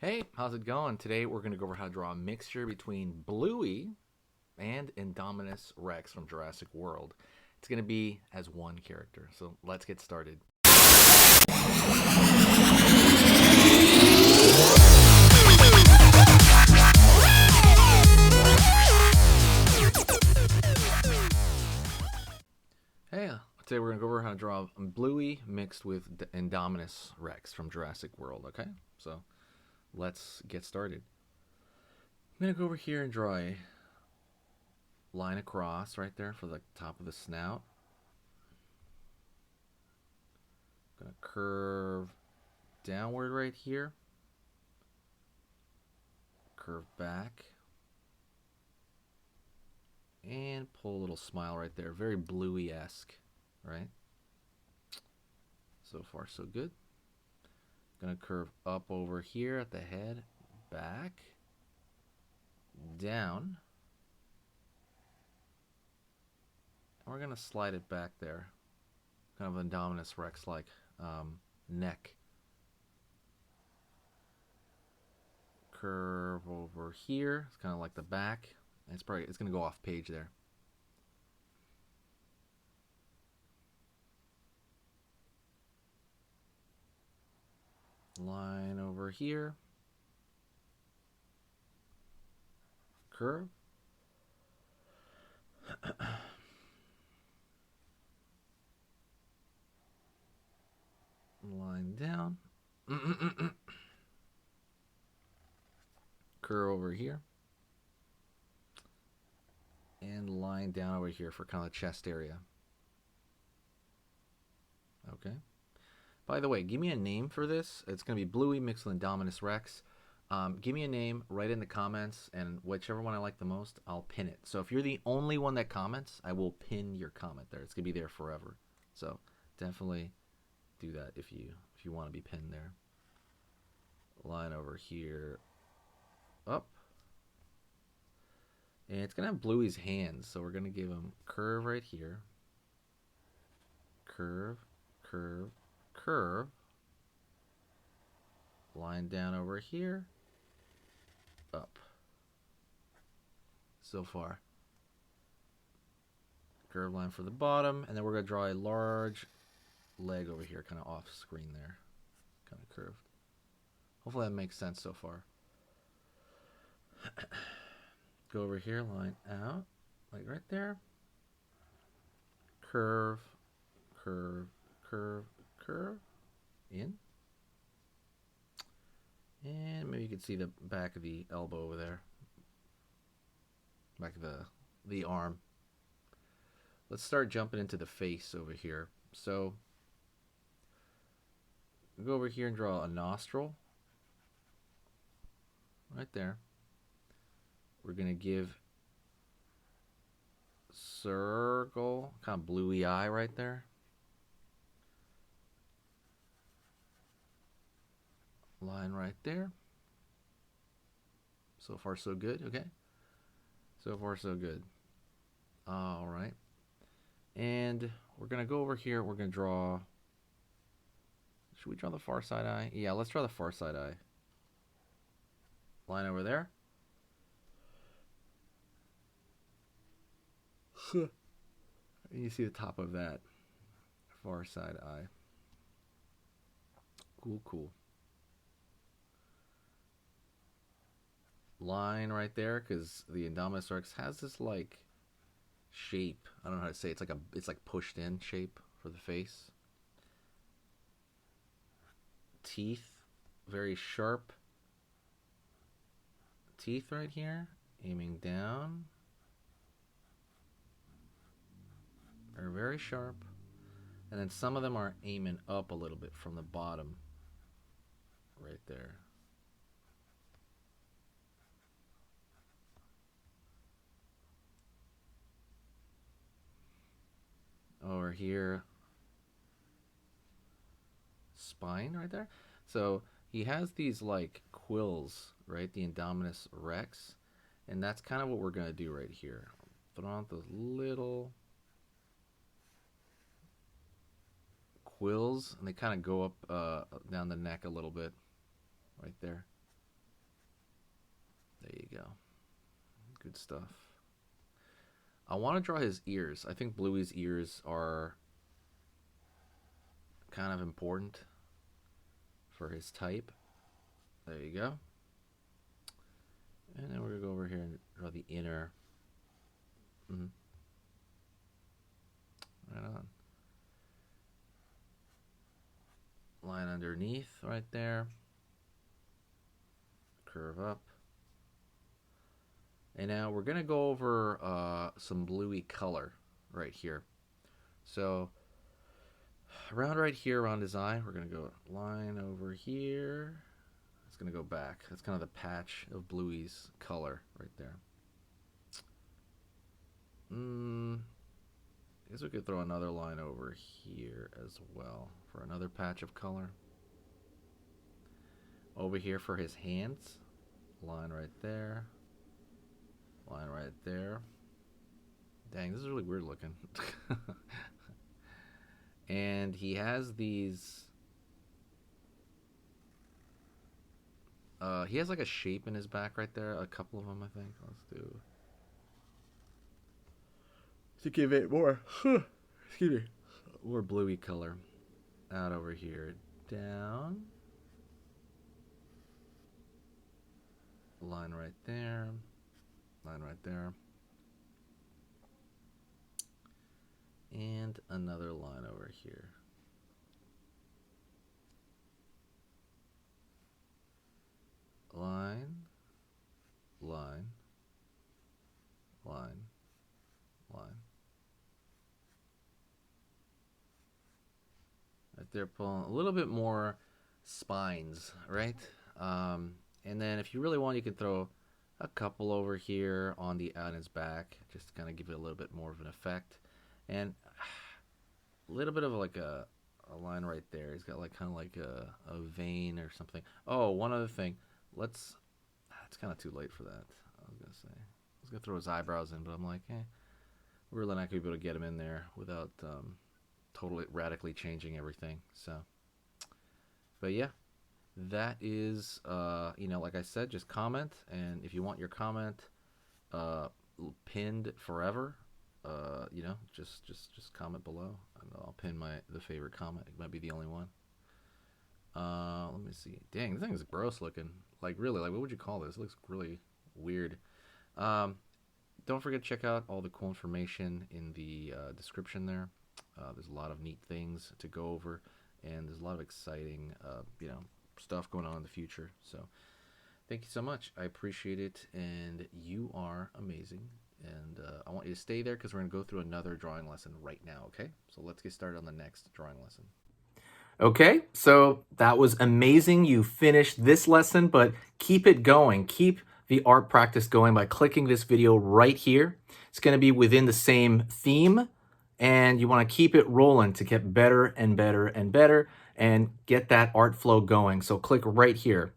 Hey, how's it going? Today we're going to go over how to draw a mixture between Bluey and Indominus Rex from Jurassic World. It's going to be as one character, so let's get started. Hey, today we're going to go over how to draw Bluey mixed with Indominus Rex from Jurassic World, okay? So let's get started. I'm going to go over here and draw a line across right there for the top of the snout. I'm going to curve downward right here. Curve back. And pull a little smile right there. Very Bluey-esque, right? So far, so good. Gonna curve up over here at the head, back, down. And we're gonna slide it back there. Kind of Indominus Rex-like neck. Curve over here. It's kind of like the back. It's gonna go off page there. Line over here. Curve. Line down. Curve over here. And line down over here for kind of the chest area. Okay. By the way, give me a name for this. It's going to be Bluey mixed with Indominus Rex. Give me a name, write in the comments, and whichever one I like the most, I'll pin it. So if you're the only one that comments, I will pin your comment there. It's going to be there forever. So definitely do that if you want to be pinned there. Line over here, up. And it's going to have Bluey's hands, so we're going to give him curve right here. Curve, curve, curve. Line down over here. Up. So far. Curve line for the bottom, and then we're going to draw a large leg over here, kind of off screen there. Kind of curved. Hopefully that makes sense so far. Go over here, line out, like right there. Curve, curve, curve, curve, in. And maybe you can see the back of the elbow over there. Back of the arm. Let's start jumping into the face over here. So, go over here and draw a nostril. Right there. We're going to give circle, kind of bluey eye right there. Line right there. So far so good, okay? So far so good. All right. And we're going to go over here. We're going to draw, should we draw the far side eye? Yeah, let's draw the far side eye. Line over there. You see the top of that far side eye. Cool, cool. Line right there, because the Indominus Rex has this like shape. I don't know how to say it. It's like pushed in shape for the face. Teeth, very sharp teeth right here, aiming down. They're very sharp. And then some of them are aiming up a little bit from the bottom. Right there. Over here. Spine right there. So he has these like quills, right? The Indominus Rex. And that's kind of what we're going to do right here. Throw out those little quills, and they kind of go up down the neck a little bit right there. go. Good stuff. I want to draw his ears. I think Bluey's ears are kind of important for his type. There you go. And then we're going to go over here and draw the inner. Right on. Line underneath right there. Curve up. And now we're going to go over some bluey color right here. So around right here, around his eye, we're going to go line over here. It's going to go back. That's kind of the patch of Bluey's color right there. I guess we could throw another line over here as well for another patch of color. Over here for his hands, line right there. Line right there. Dang, this is really weird looking. And he has these... he has like a shape in his back right there. A couple of them, I think. Let's do... to give it more... excuse me. More bluey color. Out over here. Down. Line right there. Line right there. And another line over here. Line, line, line, line. Right there, pulling a little bit more spines, right? And then if you really want, you can throw a couple over here on his back, just to kind of give it a little bit more of an effect. And a little bit of like a line right there. He's got like kind of like a vein or something. Oh, one other thing. It's kind of too late for that. I was gonna say I was gonna throw his eyebrows in, but I'm like, we're really not gonna be able to get him in there without totally radically changing everything. So, but yeah, that is like I said, just comment, and if you want your comment pinned forever, just comment below, and I'll pin the favorite comment. It might be the only one. Let me see. Dang, this thing is gross looking. Like, really, like, what would you call this? It looks really weird. Don't forget to check out all the cool information in the description there. There's a lot of neat things to go over, and there's a lot of exciting, stuff going on in the future. So, thank you so much. I appreciate it, and you are amazing. And I want you to stay there because we're going to go through another drawing lesson right now, okay? So let's get started on the next drawing lesson. Okay, so that was amazing. You finished this lesson, but keep it going. Keep the art practice going by clicking this video right here. It's going to be within the same theme, and you want to keep it rolling to get better and better and better and get that art flow going. So click right here.